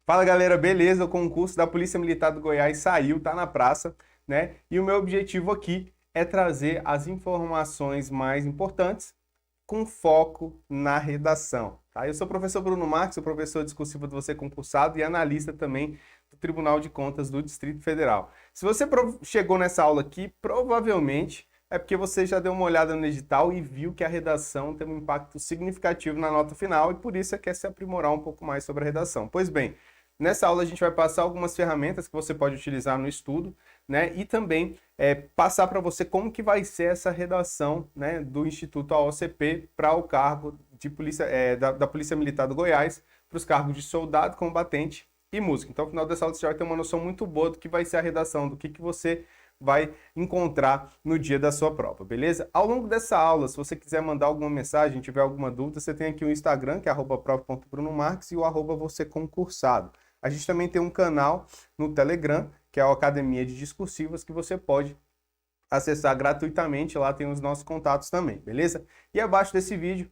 Fala galera, beleza? O concurso da Polícia Militar do Goiás saiu, tá na praça, né? E o meu objetivo aqui é trazer as informações mais importantes com foco na redação, tá? Eu sou o professor Bruno Marques, sou professor discursivo do Você Concursado e analista também do Tribunal de Contas do Distrito Federal. Se você chegou nessa aula aqui, provavelmente é porque você já deu uma olhada no edital e viu que a redação tem um impacto significativo na nota final e por isso você quer se aprimorar um pouco mais sobre a redação. Pois bem, nessa aula a gente vai passar algumas ferramentas que você pode utilizar no estudo, né? E também passar para você como que vai ser essa redação, né, do Instituto AOCP para o cargo de polícia, da Polícia Militar do Goiás, para os cargos de soldado, combatente e músico. Então, no final dessa aula você vai ter uma noção muito boa do que vai ser a redação, do que você vai encontrar no dia da sua prova, beleza? Ao longo dessa aula, se você quiser mandar alguma mensagem, tiver alguma dúvida, você tem aqui o Instagram, que é @prof.brunomarques e o @vocêconcursado. A gente também tem um canal no Telegram, que é a Academia de Discursivas, que você pode acessar gratuitamente. Lá tem os nossos contatos também, beleza? E abaixo desse vídeo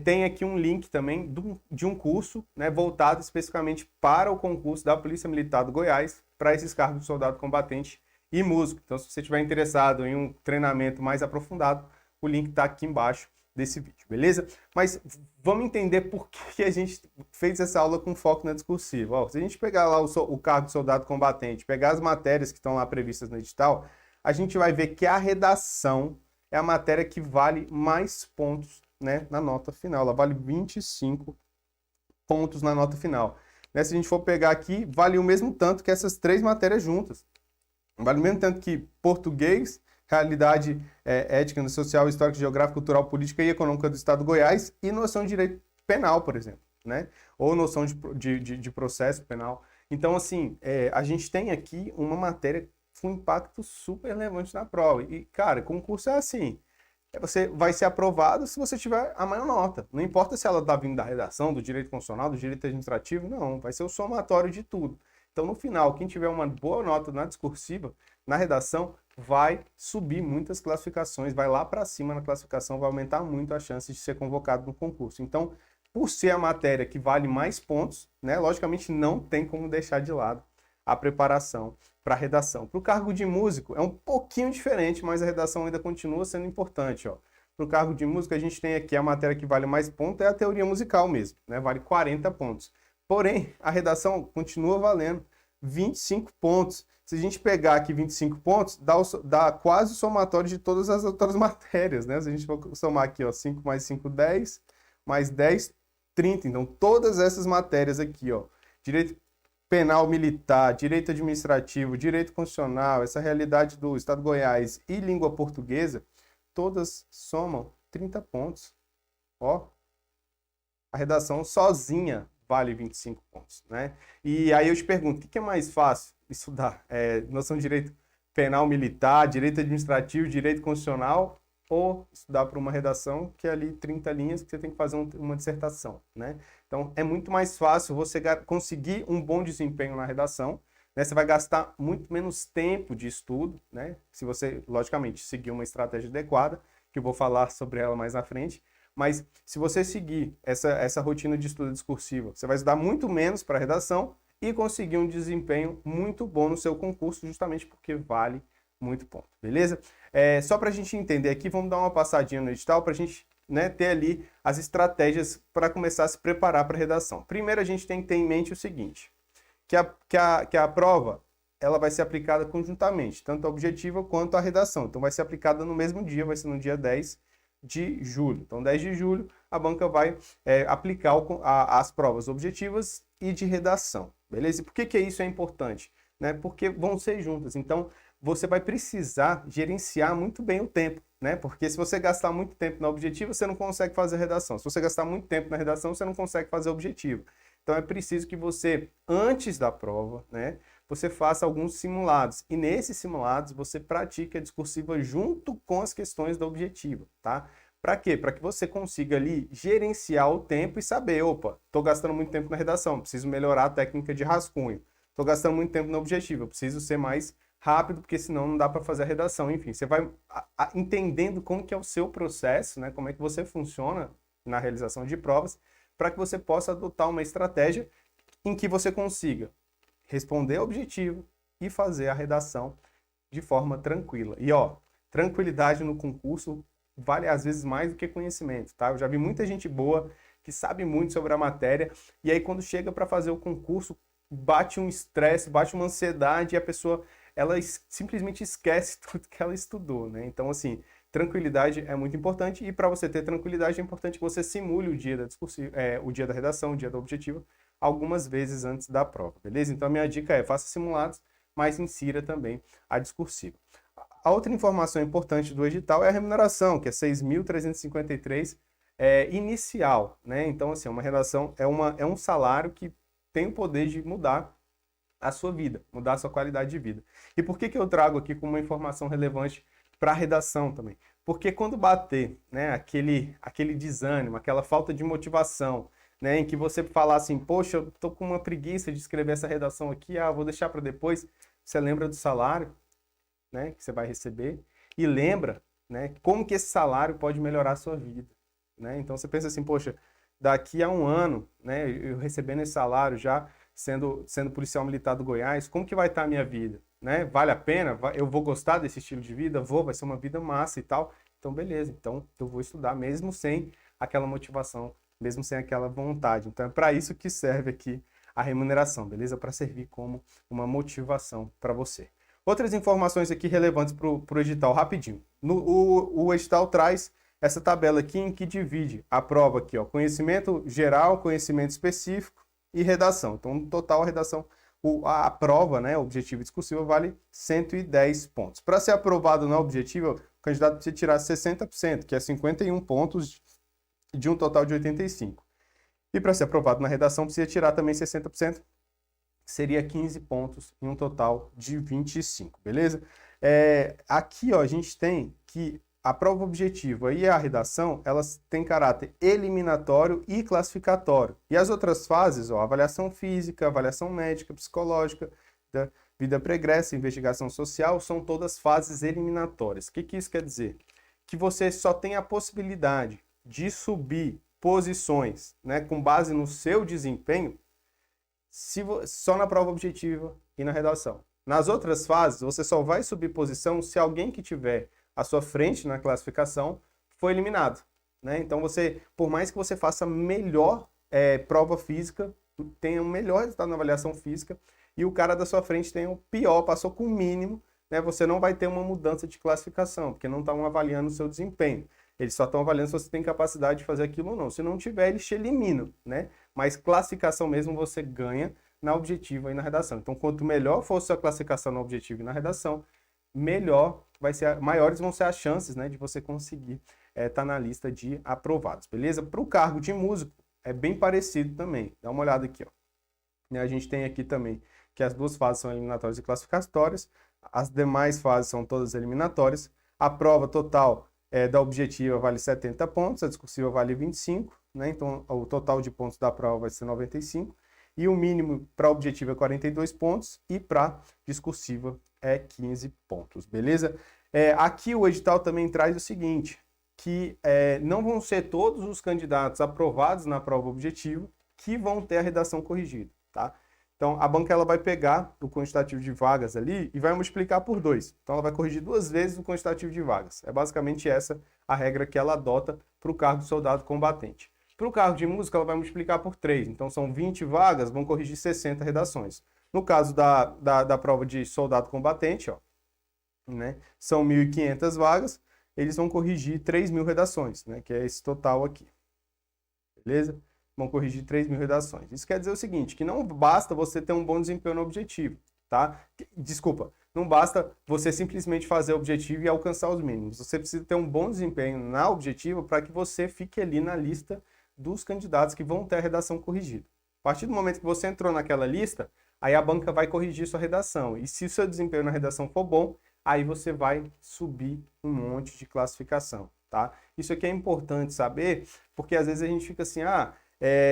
tem aqui um link também de um curso, né, voltado especificamente para o concurso da Polícia Militar do Goiás, para esses cargos de soldado combatente e músico. Então, se você estiver interessado em um treinamento mais aprofundado, o link está aqui embaixo desse vídeo, beleza? Mas vamos entender por que a gente fez essa aula com foco na discursiva. Ó, se a gente pegar lá o cargo de soldado combatente, pegar as matérias que estão lá previstas no edital, a gente vai ver que a redação é a matéria que vale mais pontos, né, na nota final. Ela vale 25 pontos na nota final. Né, se a gente for pegar aqui, vale o mesmo tanto que essas três matérias juntas. Vale o mesmo tanto que português, realidade ética, social, histórica, geográfica, cultural, política e econômica do Estado do Goiás e noção de direito penal, por exemplo, né? Ou noção de processo penal. Então, assim, a gente tem aqui uma matéria com impacto super relevante na prova. E, cara, concurso é assim, você vai ser aprovado se você tiver a maior nota. Não importa se ela está vindo da redação, do direito constitucional, do direito administrativo, não. Vai ser o somatório de tudo. Então, no final, quem tiver uma boa nota na discursiva, na redação, vai subir muitas classificações, vai lá para cima na classificação, vai aumentar muito a chance de ser convocado no concurso. Então, por ser a matéria que vale mais pontos, né, logicamente não tem como deixar de lado a preparação para a redação. Para o cargo de músico é um pouquinho diferente, mas a redação ainda continua sendo importante. Para o cargo de músico, a gente tem aqui a matéria que vale mais pontos, é a teoria musical mesmo, né, vale 40 pontos. Porém, a redação continua valendo 25 pontos. Se a gente pegar aqui 25 pontos, dá quase o somatório de todas as outras matérias, né? Se a gente for somar aqui, ó, 5 mais 5, 10, mais 10, 30. Então, todas essas matérias aqui, ó, direito penal militar, direito administrativo, direito constitucional, essa realidade do Estado de Goiás e língua portuguesa, todas somam 30 pontos. Ó, a redação sozinha vale 25 pontos, né? E aí eu te pergunto, o que é mais fácil estudar? Noção de direito penal militar, direito administrativo, direito constitucional, ou estudar para uma redação que é ali 30 linhas que você tem que fazer uma dissertação, né? Então é muito mais fácil você conseguir um bom desempenho na redação, né? Você vai gastar muito menos tempo de estudo, né? Se você, logicamente, seguir uma estratégia adequada, que eu vou falar sobre ela mais na frente. Mas se você seguir essa rotina de estudo discursivo, você vai estudar muito menos para a redação e conseguir um desempenho muito bom no seu concurso, justamente porque vale muito ponto, beleza? Só para a gente entender aqui, vamos dar uma passadinha no edital para a gente, né, ter ali as estratégias para começar a se preparar para a redação. Primeiro, a gente tem que ter em mente o seguinte, que a prova ela vai ser aplicada conjuntamente, tanto a objetiva quanto a redação. Então, vai ser aplicada no mesmo dia, vai ser no dia 10 de julho. Então, 10 de julho, a banca vai aplicar as provas objetivas e de redação, beleza? E por que isso é importante? Né? Porque vão ser juntas. Então, você vai precisar gerenciar muito bem o tempo, né? Porque se você gastar muito tempo na objetiva, você não consegue fazer a redação. Se você gastar muito tempo na redação, você não consegue fazer a objetiva. Então, é preciso que você, antes da prova, né, você faça alguns simulados. E nesses simulados, você pratique a discursiva junto com as questões da objetiva, tá? Para quê? Para que você consiga ali gerenciar o tempo e saber, opa, estou gastando muito tempo na redação, preciso melhorar a técnica de rascunho. Estou gastando muito tempo na objetiva, preciso ser mais rápido, porque senão não dá para fazer a redação. Enfim, você vai entendendo como que é o seu processo, né? Como é que você funciona na realização de provas, para que você possa adotar uma estratégia em que você consiga responder ao objetivo e fazer a redação de forma tranquila. E ó, tranquilidade no concurso vale às vezes mais do que conhecimento, tá? Eu já vi muita gente boa que sabe muito sobre a matéria e aí quando chega para fazer o concurso bate um estresse, bate uma ansiedade e a pessoa ela simplesmente esquece tudo que ela estudou, né? Então assim, tranquilidade é muito importante e para você ter tranquilidade é importante que você simule o dia da discursiva, o dia da redação, o dia da objetiva, algumas vezes antes da prova, beleza? Então a minha dica é faça simulados, mas insira também a discursiva. A outra informação importante do edital é a remuneração, que é 6.353 inicial, né? Então assim, uma redação é um salário que tem o poder de mudar a sua vida, mudar a sua qualidade de vida. E por que eu trago aqui como uma informação relevante para a redação também? Porque quando bater, né, aquele desânimo, aquela falta de motivação, né, em que você falar assim, poxa, eu tô com uma preguiça de escrever essa redação aqui, vou deixar para depois, você lembra do salário, né, que você vai receber e lembra, né, como que esse salário pode melhorar a sua vida, né? Então você pensa assim, poxa, daqui a um ano, né, eu recebendo esse salário já, sendo policial militar do Goiás, como que vai estar a minha vida? Né? Vale a pena? Eu vou gostar desse estilo de vida? Vai ser uma vida massa e tal. Então, beleza. Então, eu vou estudar mesmo sem aquela motivação, mesmo sem aquela vontade. Então, é para isso que serve aqui a remuneração, beleza? Para servir como uma motivação para você. Outras informações aqui relevantes para o edital, rapidinho. O edital traz essa tabela aqui em que divide a prova aqui, ó, conhecimento geral, conhecimento específico e redação. Então, no total, a redação, a prova, né, objetiva e discursiva, vale 110 pontos. Para ser aprovado na objetiva, o candidato precisa tirar 60%, que é 51 pontos de um total de 85. E para ser aprovado na redação, precisa tirar também 60%, que seria 15 pontos em um total de 25, beleza? Aqui, ó, a gente tem que a prova objetiva e a redação, elas têm caráter eliminatório e classificatório. E as outras fases, ó, avaliação física, avaliação médica, psicológica, da vida pregressa, investigação social, são todas fases eliminatórias. O que isso quer dizer? Que você só tem a possibilidade de subir posições, né, com base no seu desempenho, só na prova objetiva e na redação. Nas outras fases, você só vai subir posição se alguém que tiver à sua frente na classificação foi eliminado, né? Então você, por mais que você faça melhor prova física, tenha um melhor resultado na avaliação física e o cara da sua frente tenha o pior, passou com o mínimo, né? Você não vai ter uma mudança de classificação, porque não estão avaliando o seu desempenho. Eles só estão avaliando se você tem capacidade de fazer aquilo ou não. Se não tiver, eles te eliminam, né? Mas classificação mesmo você ganha na objetiva e na redação. Então, quanto melhor for a sua classificação na objetiva e na redação, maiores vão ser as chances, né, de você conseguir estar na lista de aprovados, beleza? Para o cargo de músico, é bem parecido também. Dá uma olhada aqui, ó. A gente tem aqui também que as duas fases são eliminatórias e classificatórias, as demais fases são todas eliminatórias. A prova total da objetiva vale 70 pontos, a discursiva vale 25, né? Então o total de pontos da prova vai ser 95. E o mínimo para a objetiva é 42 pontos e para discursiva é 15 pontos, beleza? Aqui o edital também traz o seguinte, que não vão ser todos os candidatos aprovados na prova objetiva que vão ter a redação corrigida, tá? Então, a banca ela vai pegar o quantitativo de vagas ali e vai multiplicar por 2. Então, ela vai corrigir 2 vezes o quantitativo de vagas. É basicamente essa a regra que ela adota para o cargo de soldado combatente. Para o cargo de música, ela vai multiplicar por 3. Então, são 20 vagas, vão corrigir 60 redações. No caso da prova de soldado combatente, ó, né, são 1.500 vagas, eles vão corrigir 3.000 redações, né, que é esse total aqui. Beleza? Vão corrigir 3.000 redações. Isso quer dizer o seguinte, que não basta você ter um bom desempenho no objetivo, tá? Desculpa, não basta você simplesmente fazer o objetivo e alcançar os mínimos. Você precisa ter um bom desempenho na objetiva para que você fique ali na lista dos candidatos que vão ter a redação corrigida. A partir do momento que você entrou naquela lista, aí a banca vai corrigir sua redação. E se o seu desempenho na redação for bom, aí você vai subir um monte de classificação, tá? Isso aqui é importante saber, porque às vezes a gente fica assim,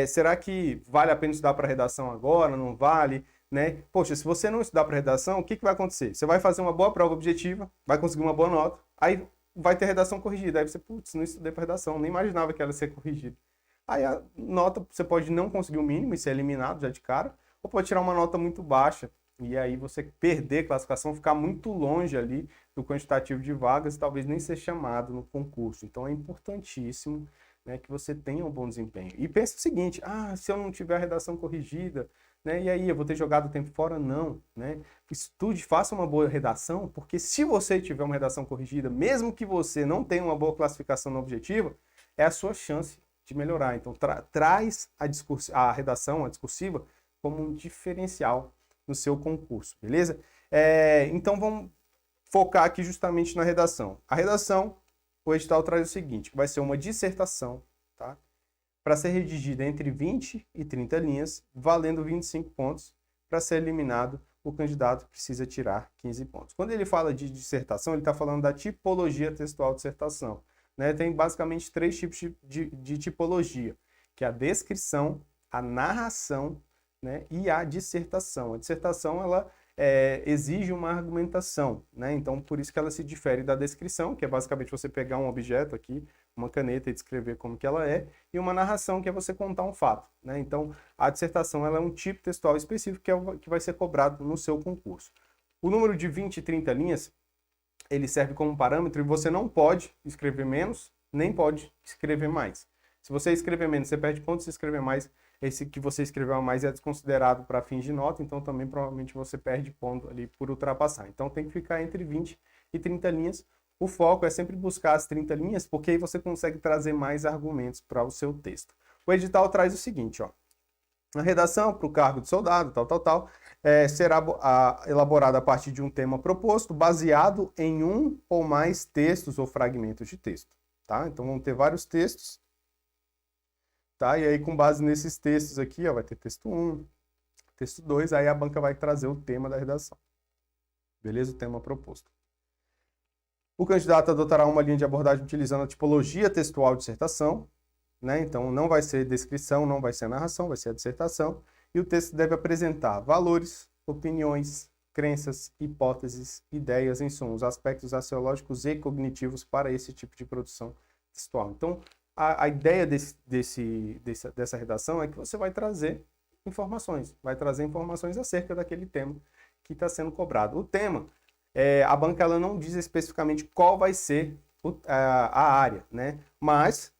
será que vale a pena estudar para redação agora? Não vale? Né? Poxa, se você não estudar para redação, o que vai acontecer? Você vai fazer uma boa prova objetiva, vai conseguir uma boa nota, aí vai ter redação corrigida. Aí você, putz, não estudei para redação, nem imaginava que ela ia ser corrigida. Aí a nota, você pode não conseguir o mínimo e ser eliminado já de cara, ou pode tirar uma nota muito baixa, e aí você perder classificação, ficar muito longe ali do quantitativo de vagas e talvez nem ser chamado no concurso. Então é importantíssimo, né, que você tenha um bom desempenho. E pense o seguinte, se eu não tiver a redação corrigida, né, e aí eu vou ter jogado o tempo fora? Não, né? Estude, faça uma boa redação, porque se você tiver uma redação corrigida, mesmo que você não tenha uma boa classificação no objetivo, é a sua chance de melhorar. Então traz a redação, a discursiva, como um diferencial no seu concurso, beleza? Então vamos focar aqui justamente na redação. A redação, o edital traz o seguinte, que vai ser uma dissertação, tá? Para ser redigida entre 20 e 30 linhas, valendo 25 pontos. Para ser eliminado, o candidato precisa tirar 15 pontos. Quando ele fala de dissertação, ele está falando da tipologia textual de dissertação, né? Tem basicamente 3 tipos de tipologia, que é a descrição, a narração, né, e a dissertação. A dissertação, ela exige uma argumentação, né? Então, por isso que ela se difere da descrição, que é basicamente você pegar um objeto aqui, uma caneta e descrever como que ela é, e uma narração, que é você contar um fato, né? Então, a dissertação, ela é um tipo textual específico que vai ser cobrado no seu concurso. O número de 20 e 30 linhas, ele serve como parâmetro e você não pode escrever menos, nem pode escrever mais. Se você escrever menos, você perde pontos, se escrever mais, esse que você escreveu a mais é desconsiderado para fins de nota, então também provavelmente você perde ponto ali por ultrapassar. Então tem que ficar entre 20 e 30 linhas. O foco é sempre buscar as 30 linhas, porque aí você consegue trazer mais argumentos para o seu texto. O edital traz o seguinte, ó. A redação para o cargo de soldado, será elaborada a partir de um tema proposto, baseado em um ou mais textos ou fragmentos de texto, tá? Então vão ter vários textos, tá? E aí com base nesses textos aqui, ó, vai ter texto 1, texto 2, aí a banca vai trazer o tema da redação. Beleza? O tema proposto. O candidato adotará uma linha de abordagem utilizando a tipologia textual de dissertação, né? Então não vai ser descrição, não vai ser narração, vai ser a dissertação. E o texto deve apresentar valores, opiniões, crenças, hipóteses, ideias, insumos, aspectos axiológicos e cognitivos para esse tipo de produção textual. Então, a ideia dessa redação é que você vai trazer informações acerca daquele tema que está sendo cobrado. O tema, a banca ela não diz especificamente qual vai ser a área, né? Mas,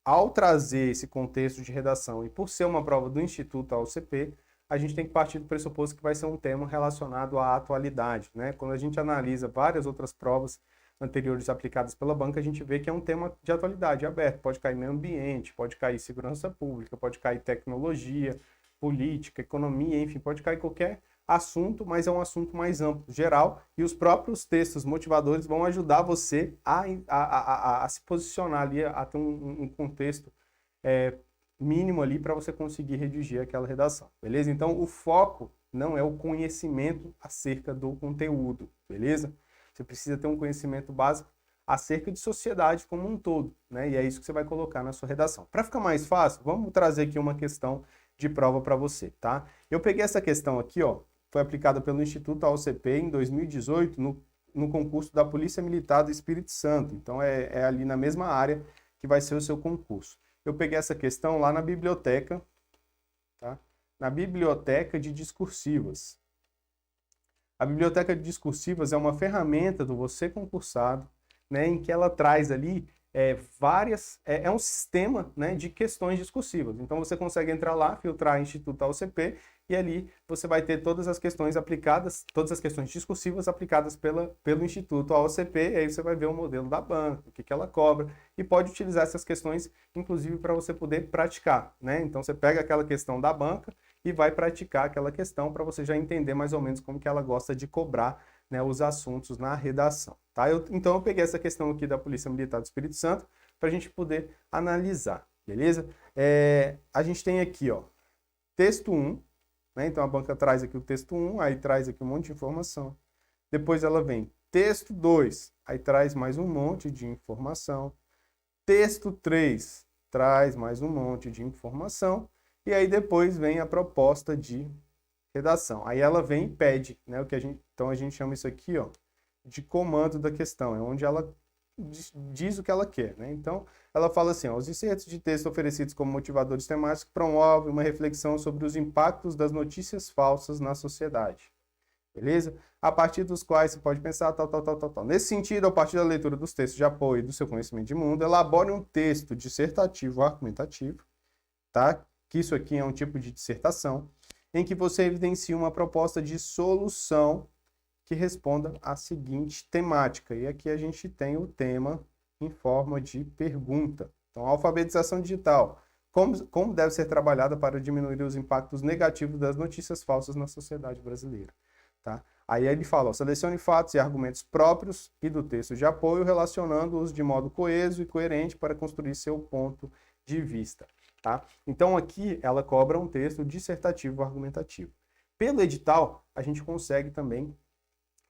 ao trazer esse contexto de redação e por ser uma prova do Instituto AOCP, a gente tem que partir do pressuposto que vai ser um tema relacionado à atualidade, né? Quando a gente analisa várias outras provas anteriores aplicadas pela banca, a gente vê que é um tema de atualidade aberto. Pode cair meio ambiente, pode cair segurança pública, pode cair tecnologia, política, economia, enfim, pode cair qualquer assunto, mas é um assunto mais amplo, geral, e os próprios textos motivadores vão ajudar você a se posicionar ali, a ter um contexto mínimo ali para você conseguir redigir aquela redação, beleza? Então, o foco não é o conhecimento acerca do conteúdo, beleza? Você precisa ter um conhecimento básico acerca de sociedade como um todo, né? E é isso que você vai colocar na sua redação. Para ficar mais fácil, vamos trazer aqui uma questão de prova para você, tá? Eu peguei essa questão aqui, ó, foi aplicada pelo Instituto AOCP em 2018 no concurso da Polícia Militar do Espírito Santo. Então é ali na mesma área que vai ser o seu concurso. Eu peguei essa questão lá na biblioteca, tá? Na biblioteca de discursivas. A biblioteca de discursivas é uma ferramenta do Você Concursado, né, em que ela traz ali é um sistema, né, de questões discursivas. Então você consegue entrar lá, filtrar Instituto AOCP, e ali você vai ter todas as questões aplicadas, todas as questões discursivas aplicadas pelo Instituto AOCP, e aí você vai ver o modelo da banca, o que ela cobra, e pode utilizar essas questões, inclusive, para você poder praticar, né? Então você pega aquela questão da banca e vai praticar aquela questão para você já entender mais ou menos como que ela gosta de cobrar, né, os assuntos na redação, tá? Então eu peguei essa questão aqui da Polícia Militar do Espírito Santo para a gente poder analisar, beleza? A gente tem aqui, ó, texto 1, né? Então a banca traz aqui o texto 1, aí traz aqui um monte de informação. Depois ela vem texto 2, aí traz mais um monte de informação. Texto 3 traz mais um monte de informação. E aí depois vem a proposta de redação. Aí ela vem e pede, né? Então a gente chama isso aqui, ó, de comando da questão. É onde ela diz o que ela quer, né? Então, ela fala assim, ó, os insertos de texto oferecidos como motivadores temáticos promovem uma reflexão sobre os impactos das notícias falsas na sociedade. Beleza? A partir dos quais você pode pensar tal. Nesse sentido, a partir da leitura dos textos de apoio e do seu conhecimento de mundo, elabore um texto dissertativo argumentativo, tá? Que isso aqui é um tipo de dissertação, em que você evidencia uma proposta de solução que responda à seguinte temática. E aqui a gente tem o tema em forma de pergunta. Então, alfabetização digital. Como deve ser trabalhada para diminuir os impactos negativos das notícias falsas na sociedade brasileira? Tá? Aí ele fala, ó, selecione fatos e argumentos próprios e do texto de apoio, relacionando-os de modo coeso e coerente para construir seu ponto de vista. Tá? Então aqui ela cobra um texto dissertativo argumentativo. Pelo edital, a gente consegue também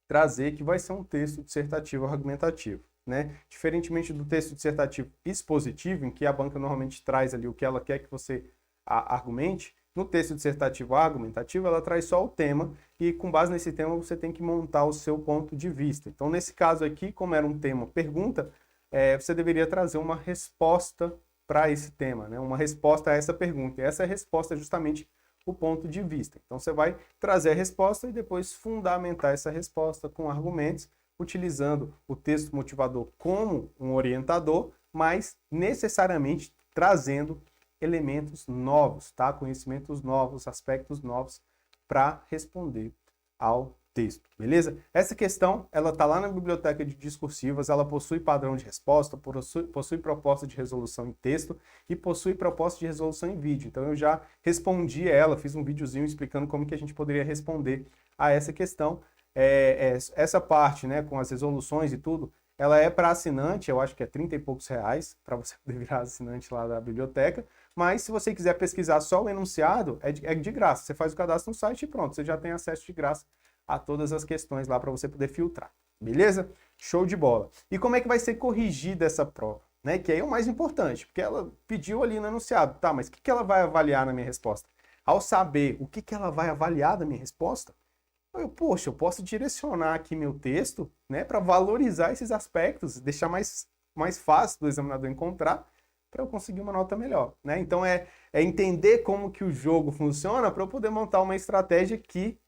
trazer que vai ser um texto dissertativo argumentativo. Né? Diferentemente do texto dissertativo expositivo, em que a banca normalmente traz ali o que ela quer que você argumente, no texto dissertativo argumentativo, ela traz só o tema e, com base nesse tema, você tem que montar o seu ponto de vista. Então, nesse caso aqui, como era um tema pergunta, você deveria trazer uma resposta para esse tema, né? Uma resposta a essa pergunta. E essa resposta é justamente o ponto de vista. Então, você vai trazer a resposta e depois fundamentar essa resposta com argumentos, utilizando o texto motivador como um orientador, mas necessariamente trazendo elementos novos, tá? Conhecimentos novos, aspectos novos para responder ao texto, beleza? Essa questão, ela tá lá na biblioteca de discursivas, ela possui padrão de resposta, possui proposta de resolução em texto e possui proposta de resolução em vídeo. Então eu já respondi ela, fiz um videozinho explicando como que a gente poderia responder a essa questão. Essa parte, né, com as resoluções e tudo, ela é para assinante, eu acho que é 30 e poucos reais para você poder virar assinante lá da biblioteca, mas se você quiser pesquisar só o enunciado, é de graça. Você faz o cadastro no site e pronto, você já tem acesso de graça a todas as questões lá para você poder filtrar, beleza? Show de bola. E como é que vai ser corrigida essa prova? Né? Que aí é o mais importante, porque ela pediu ali no enunciado, tá, mas o que ela vai avaliar na minha resposta? Ao saber o que ela vai avaliar da minha resposta, poxa, eu posso direcionar aqui meu texto, né, para valorizar esses aspectos, deixar mais fácil do examinador encontrar, para eu conseguir uma nota melhor, né? Então é entender como que o jogo funciona para eu poder montar uma estratégia que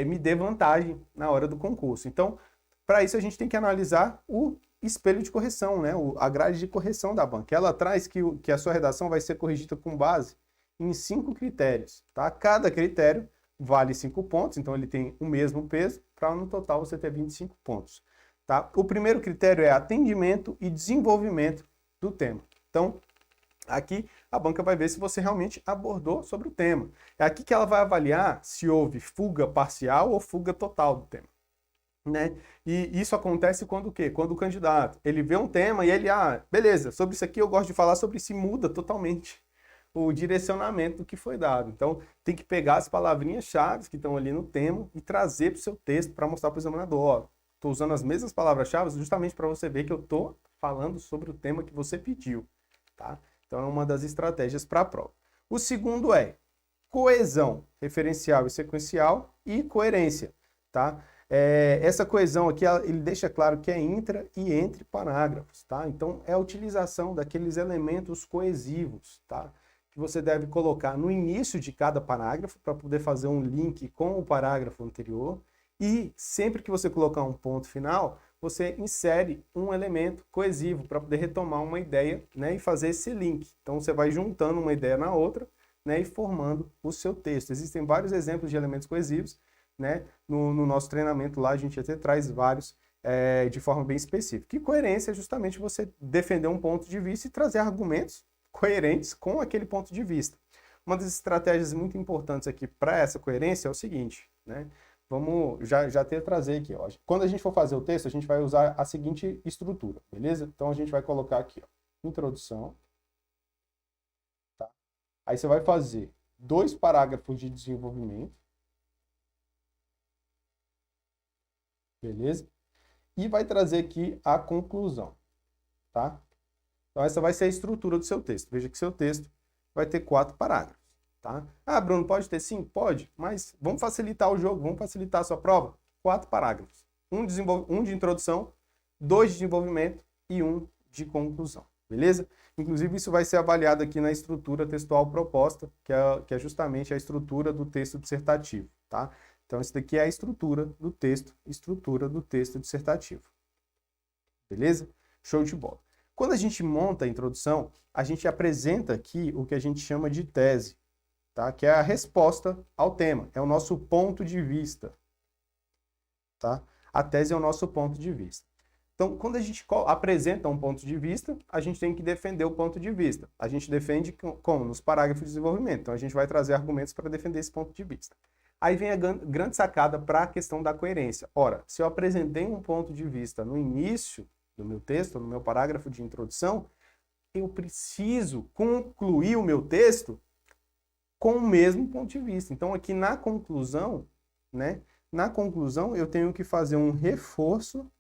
me dê vantagem na hora do concurso. Então, para isso a gente tem que analisar o espelho de correção, né? A grade de correção da banca. Ela traz que a sua redação vai ser corrigida com base em 5 critérios, tá? Cada critério vale 5 pontos, então ele tem o mesmo peso, para no total você ter 25 pontos. Tá? O primeiro critério é atendimento e desenvolvimento do tema. Então, aqui a banca vai ver se você realmente abordou sobre o tema. É aqui que ela vai avaliar se houve fuga parcial ou fuga total do tema. Né? E isso acontece quando o quê? Quando o candidato, ele vê um tema e ele, beleza, sobre isso aqui eu gosto de falar sobre isso, muda totalmente o direcionamento que foi dado. Então, tem que pegar as palavrinhas-chave que estão ali no tema e trazer para o seu texto para mostrar para o examinador. Estou usando as mesmas palavras-chave justamente para você ver que eu estou falando sobre o tema que você pediu. Tá? Então, é uma das estratégias para a prova. O segundo é coesão referencial e sequencial e coerência. Tá? Essa coesão aqui, ele deixa claro que é intra e entre parágrafos. Tá? Então, é a utilização daqueles elementos coesivos, tá? Que você deve colocar no início de cada parágrafo para poder fazer um link com o parágrafo anterior e sempre que você colocar um ponto final, você insere um elemento coesivo para poder retomar uma ideia, né, e fazer esse link. Então você vai juntando uma ideia na outra, né, e formando o seu texto. Existem vários exemplos de elementos coesivos, né, no nosso treinamento lá a gente até traz vários de forma bem específica. E coerência é justamente você defender um ponto de vista e trazer argumentos coerentes com aquele ponto de vista. Uma das estratégias muito importantes aqui para essa coerência é o seguinte, né? Vamos já trazer aqui, ó. Quando a gente for fazer o texto, a gente vai usar a seguinte estrutura, beleza? Então a gente vai colocar aqui, ó, introdução, tá? Aí você vai fazer 2 parágrafos de desenvolvimento, beleza? E vai trazer aqui a conclusão, tá? Então, essa vai ser a estrutura do seu texto. Veja que seu texto vai ter 4 parágrafos, tá? Bruno, pode ter 5? Pode, mas vamos facilitar o jogo, vamos facilitar a sua prova. 4 parágrafos. Um de introdução, 2 de desenvolvimento e um de conclusão, beleza? Inclusive, isso vai ser avaliado aqui na estrutura textual proposta, que é justamente a estrutura do texto dissertativo, tá? Então, isso daqui é a estrutura do texto dissertativo. Beleza? Show de bola. Quando a gente monta a introdução, a gente apresenta aqui o que a gente chama de tese, tá? Que é a resposta ao tema, é o nosso ponto de vista, tá? A tese é o nosso ponto de vista. Então, quando a gente apresenta um ponto de vista, a gente tem que defender o ponto de vista. A gente defende como? Nos parágrafos de desenvolvimento. Então, a gente vai trazer argumentos para defender esse ponto de vista. Aí vem a grande sacada para a questão da coerência. Ora, se eu apresentei um ponto de vista no início do meu texto, no meu parágrafo de introdução, eu preciso concluir o meu texto com o mesmo ponto de vista. Então, aqui na conclusão, né? Na conclusão, eu tenho que fazer um reforço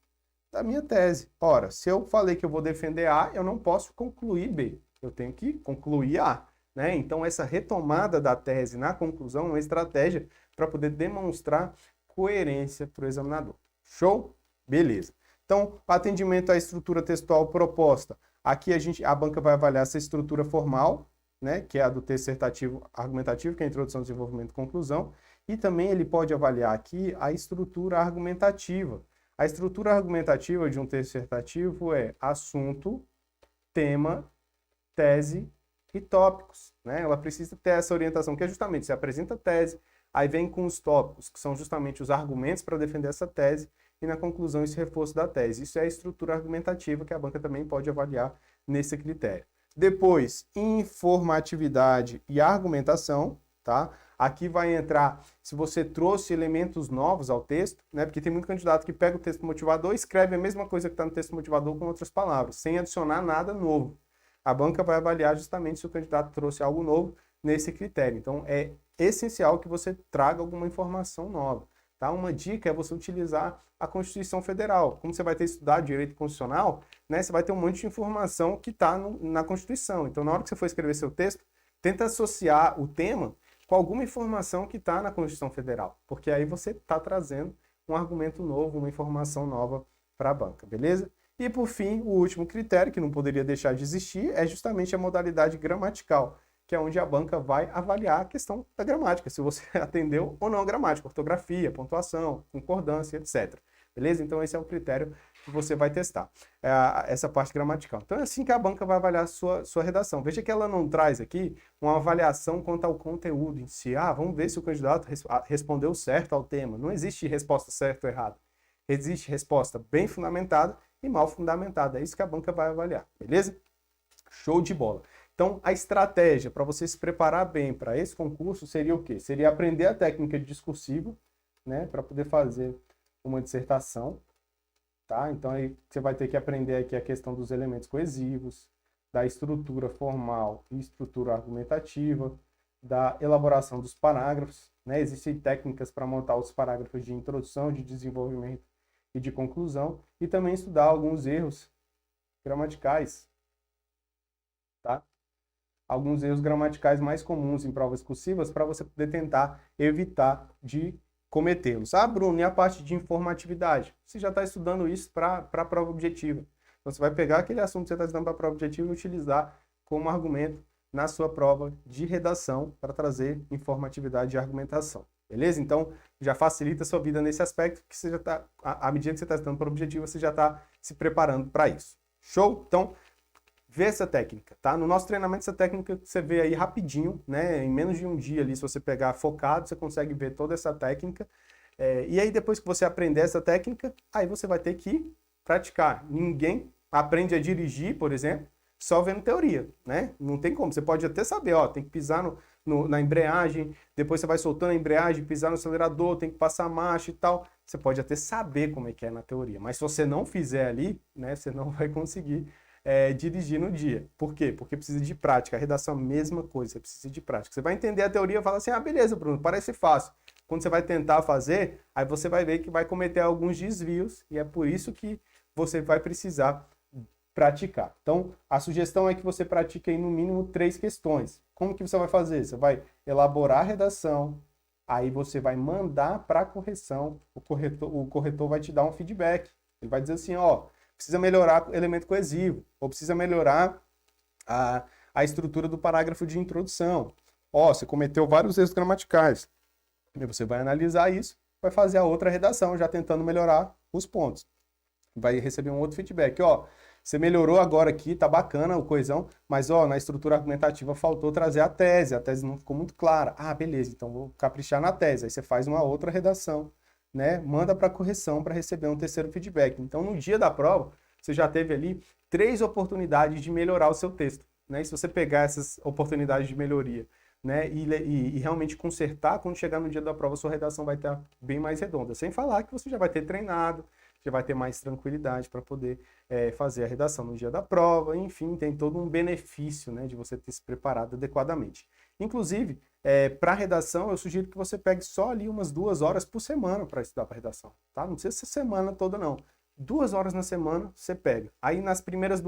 da minha tese. Ora, se eu falei que eu vou defender A, eu não posso concluir B. Eu tenho que concluir A, né? Então, essa retomada da tese na conclusão é uma estratégia para poder demonstrar coerência para o examinador. Show? Beleza. Então, atendimento à estrutura textual proposta. Aqui a banca vai avaliar essa estrutura formal, né, que é a do texto dissertativo argumentativo, que é a introdução, desenvolvimento e conclusão. E também ele pode avaliar aqui a estrutura argumentativa. A estrutura argumentativa de um texto dissertativo é assunto, tema, tese e tópicos, né? Ela precisa ter essa orientação, que é justamente, você apresenta a tese, aí vem com os tópicos, que são justamente os argumentos para defender essa tese, e na conclusão esse reforço da tese. Isso é a estrutura argumentativa que a banca também pode avaliar nesse critério. Depois, informatividade e argumentação, tá? Aqui vai entrar se você trouxe elementos novos ao texto, né? Porque tem muito candidato que pega o texto motivador e escreve a mesma coisa que está no texto motivador com outras palavras, sem adicionar nada novo. A banca vai avaliar justamente se o candidato trouxe algo novo nesse critério. Então, é essencial que você traga alguma informação nova. Tá? Uma dica é você utilizar a Constituição Federal. Como você vai ter estudado direito constitucional, né, você vai ter um monte de informação que está na Constituição. Então, na hora que você for escrever seu texto, tenta associar o tema com alguma informação que está na Constituição Federal, porque aí você está trazendo um argumento novo, uma informação nova para a banca, beleza? E, por fim, o último critério, que não poderia deixar de existir, é justamente a modalidade gramatical, que é onde a banca vai avaliar a questão da gramática, se você atendeu ou não a gramática, ortografia, pontuação, concordância, etc. Beleza? Então, esse é o critério que você vai testar, essa parte gramatical. Então, é assim que a banca vai avaliar a sua redação. Veja que ela não traz aqui uma avaliação quanto ao conteúdo em si. Vamos ver se o candidato respondeu certo ao tema. Não existe resposta certa ou errada. Existe resposta bem fundamentada e mal fundamentada. É isso que a banca vai avaliar, beleza? Show de bola. Então, a estratégia para você se preparar bem para esse concurso seria o quê? Seria aprender a técnica discursiva, né, para poder fazer uma dissertação, tá? Então, aí você vai ter que aprender aqui a questão dos elementos coesivos, da estrutura formal e estrutura argumentativa, da elaboração dos parágrafos, né? Existem técnicas para montar os parágrafos de introdução, de desenvolvimento e de conclusão, e também estudar alguns erros gramaticais, tá? Alguns erros gramaticais mais comuns em provas cursivas para você poder tentar evitar de cometê-los. Bruno, e a parte de informatividade? Você já está estudando isso para a prova objetiva. Então, você vai pegar aquele assunto que você está estudando para a prova objetiva e utilizar como argumento na sua prova de redação para trazer informatividade e argumentação. Beleza? Então, já facilita a sua vida nesse aspecto, que você já está, à medida que você está estudando para o objetivo, você já está se preparando para isso. Show? Então, vê essa técnica, tá? No nosso treinamento, essa técnica você vê aí rapidinho, né? Em menos de um dia ali, se você pegar focado, você consegue ver toda essa técnica. E aí, depois que você aprender essa técnica, aí você vai ter que praticar. Ninguém aprende a dirigir, por exemplo, só vendo teoria, né? Não tem como. Você pode até saber, ó, tem que pisar na embreagem, depois você vai soltando a embreagem, pisar no acelerador, tem que passar a marcha e tal. Você pode até saber como é que é na teoria, mas se você não fizer ali, né, você não vai conseguir dirigir no dia. Por quê? Porque precisa de prática. A redação é a mesma coisa, você precisa de prática. Você vai entender a teoria e fala assim, beleza, Bruno, parece fácil. Quando você vai tentar fazer, aí você vai ver que vai cometer alguns desvios e é por isso que você vai precisar praticar. Então, a sugestão é que você pratique aí no mínimo 3 questões. Como que você vai fazer? Você vai elaborar a redação, aí você vai mandar para a correção, o corretor vai te dar um feedback. Ele vai dizer assim, ó, precisa melhorar o elemento coesivo, ou precisa melhorar a estrutura do parágrafo de introdução. Ó, você cometeu vários erros gramaticais. E você vai analisar isso, vai fazer a outra redação, já tentando melhorar os pontos. Vai receber um outro feedback. Ó, você melhorou agora aqui, tá bacana o coesão, mas ó, na estrutura argumentativa faltou trazer a tese não ficou muito clara. Ah, beleza, então vou caprichar na tese. Aí você faz uma outra redação, né? Manda para correção para receber um terceiro feedback. Então, no dia da prova, você já teve ali 3 oportunidades de melhorar o seu texto, né? E se você pegar essas oportunidades de melhoria, né, e realmente consertar, quando chegar no dia da prova, sua redação vai estar bem mais redonda. Sem falar que você já vai ter treinado, já vai ter mais tranquilidade para poder fazer a redação no dia da prova. Enfim, tem todo um benefício, né, de você ter se preparado adequadamente. Inclusive, para a redação, eu sugiro que você pegue só ali umas 2 horas por semana para estudar para redação, tá? Não precisa ser semana toda, não. 2 horas na semana você pega. Aí nas primeiras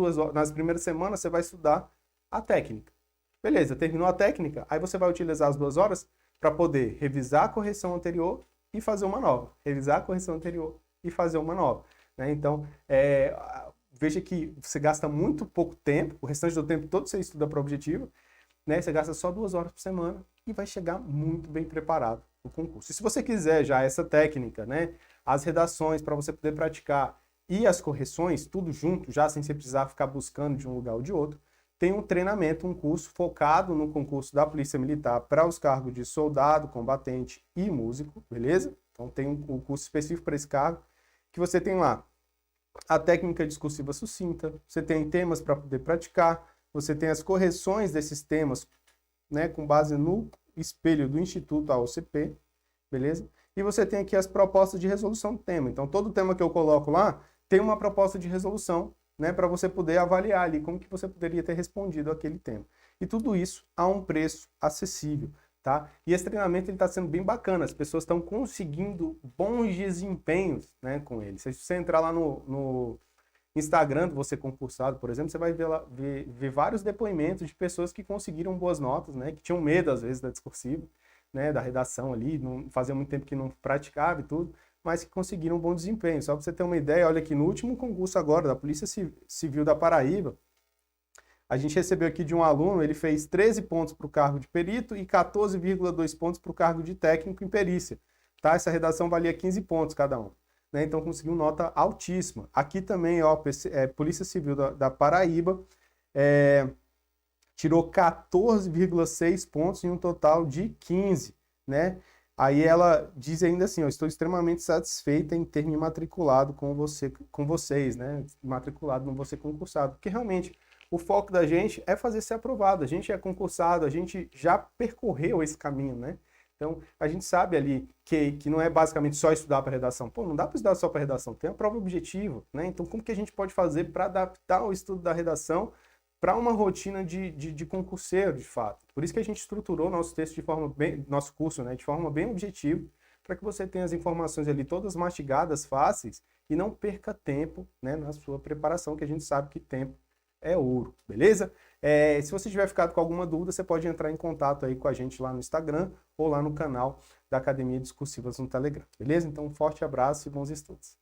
semanas você vai estudar a técnica. Beleza, terminou a técnica, aí você vai utilizar as 2 horas para poder revisar a correção anterior e fazer uma nova. Revisar a correção anterior e fazer uma nova, né? Então, veja que você gasta muito pouco tempo, o restante do tempo todo você estuda para o objetivo, né? Você gasta só 2 horas por semana e vai chegar muito bem preparado no concurso. E se você quiser já essa técnica, né? As redações para você poder praticar e as correções, tudo junto, já sem você precisar ficar buscando de um lugar ou de outro, tem um treinamento, um curso focado no concurso da Polícia Militar para os cargos de soldado, combatente e músico, beleza? Então tem um curso específico para esse cargo, que você tem lá a técnica discursiva sucinta, você tem temas para poder praticar, você tem as correções desses temas, né, com base no espelho do Instituto AOCP, beleza? E você tem aqui as propostas de resolução do tema. Então todo tema que eu coloco lá tem uma proposta de resolução, né, para você poder avaliar ali como que você poderia ter respondido aquele tema. E tudo isso a um preço acessível, tá? E esse treinamento está sendo bem bacana, as pessoas estão conseguindo bons desempenhos, né, com ele. Se você entrar lá no Instagram do Você Concursado, por exemplo, você vai ver vários depoimentos de pessoas que conseguiram boas notas, né, que tinham medo às vezes da discursiva, né, da redação ali, não fazia muito tempo que não praticava e tudo, mas que conseguiram um bom desempenho. Só para você ter uma ideia, olha aqui, no último concurso agora da Polícia Civil da Paraíba, a gente recebeu aqui de um aluno, ele fez 13 pontos para o cargo de perito e 14,2 pontos para o cargo de técnico em perícia. Tá? Essa redação valia 15 pontos cada um, né? Então conseguiu nota altíssima. Aqui também, ó, Polícia Civil da Paraíba, tirou 14,6 pontos em um total de 15, né? Aí ela diz ainda assim, ó, estou extremamente satisfeita em ter me matriculado com vocês, né? Matriculado no Você Concursado, porque realmente o foco da gente é fazer ser aprovado. A gente é concursado, a gente já percorreu esse caminho, né? Então, a gente sabe ali que não é basicamente só estudar para redação. Pô, não dá para estudar só para redação, tem a prova objetiva, né? Então, como que a gente pode fazer para adaptar o estudo da redação para uma rotina de concurseiro, de fato? Por isso que a gente estruturou nosso texto nosso curso, né, de forma bem objetiva, para que você tenha as informações ali todas mastigadas, fáceis, e não perca tempo, né, na sua preparação, que a gente sabe que tempo é ouro, beleza? Se você tiver ficado com alguma dúvida, você pode entrar em contato aí com a gente lá no Instagram ou lá no canal da Academia Discursivas no Telegram, beleza? Então, um forte abraço e bons estudos.